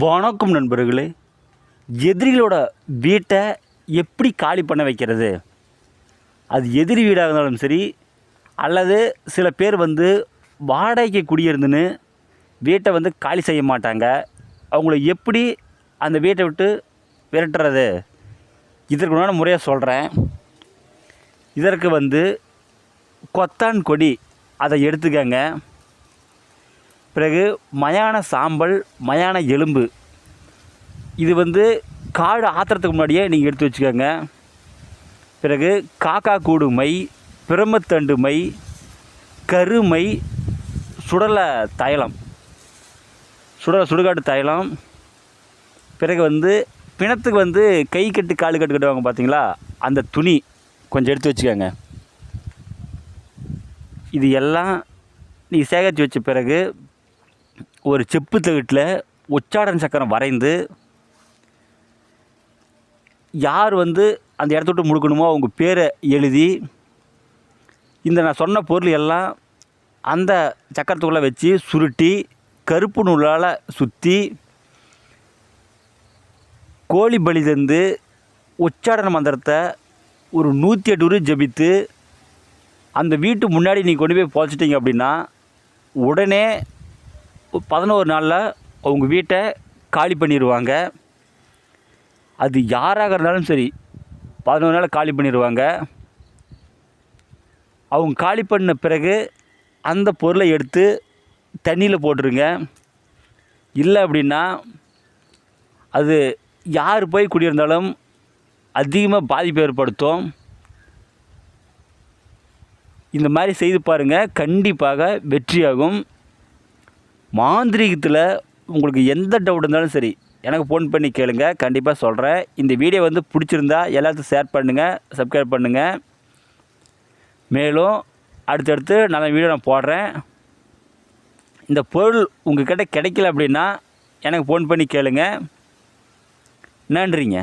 வணக்கம் நண்பர்களே. எதிரிகளோட வீட்டை எப்படி காலி பண்ண வைக்கிறது? அது எதிரி வீடாக இருந்தாலும் சரி, அல்லது சில பேர் வாடகைக்கு குடியிருந்துன்னு வீட்டை காலி செய்ய மாட்டாங்க. அவங்கள எப்படி அந்த வீட்டை விட்டு விரட்டுறது? இதற்கு உண்டான முறையை சொல்கிறேன். இதற்கு கொத்தான் கொடி அதை எடுத்துக்கங்க. பிறகு மயான சாம்பல், மயான எலும்பு, இது காடு ஆத்துறதுக்கு முன்னாடியே நீங்கள் எடுத்து வச்சுக்கோங்க. பிறகு காக்கா கூடு மை, பிரம்மத்தண்டு மை, கருமை, சுடலை தைலம், சுடுகாட்டு தைலம். பிறகு பிணத்துக்கு கை கட்டு காலு கட்டு கட்டுவாங்க பார்த்தீங்களா, அந்த துணி கொஞ்சம் எடுத்து வச்சுக்கோங்க. இது எல்லாம் நீ சேகரித்து வச்ச பிறகு ஒரு செப்பு தகட்டில் உச்சாடன் சக்கரம் வரைந்து, யார் அந்த இடத்த விட்டு முடுக்கணுமோ அவங்க பேரை எழுதி, இந்த நான் சொன்ன பொருள் எல்லாம் அந்த சக்கரத்துக்குள்ளே வச்சு சுருட்டி கருப்பு நூலால் சுற்றி கோழி பலி தந்து உச்சாடன மந்திரத்தை ஒரு 108 உரு ஜபித்து அந்த வீட்டு முன்னாடி நீங்கள் கொண்டு போய் புதைச்சிட்டிங்க அப்படின்னா உடனே 11 நாளில் அவங்க வீட்டை காலி பண்ணிடுவாங்க. அது யாராக இருந்தாலும் சரி 11 நாளில் காலி பண்ணிடுவாங்க. அவங்க காலி பண்ண பிறகு அந்த பொருளை எடுத்து தண்ணியில் போட்டுருங்க. இல்லை அப்படின்னா அது யார் போய் குடியிருந்தாலும் அதிகமாக பாதிப்பு ஏற்படுத்தும். இந்த மாதிரி செய்து பாருங்கள், கண்டிப்பாக வெற்றியாகும். மாந்திரீகத்தில் உங்களுக்கு எந்த டவுட் இருந்தாலும் சரி எனக்கு ஃபோன் பண்ணி கேளுங்க, கண்டிப்பாக சொல்கிறேன். இந்த வீடியோ பிடிச்சிருந்தா எல்லாத்துக்கும் ஷேர் பண்ணுங்கள், சப்ஸ்கிரைப் பண்ணுங்கள். மேலும் அடுத்தடுத்து நல்ல வீடியோ நான் போடுறேன். இந்த பொருள் உங்கள்கிட்ட கிடைக்கல அப்படின்னா எனக்கு ஃபோன் பண்ணி கேளுங்க. நன்றிங்க.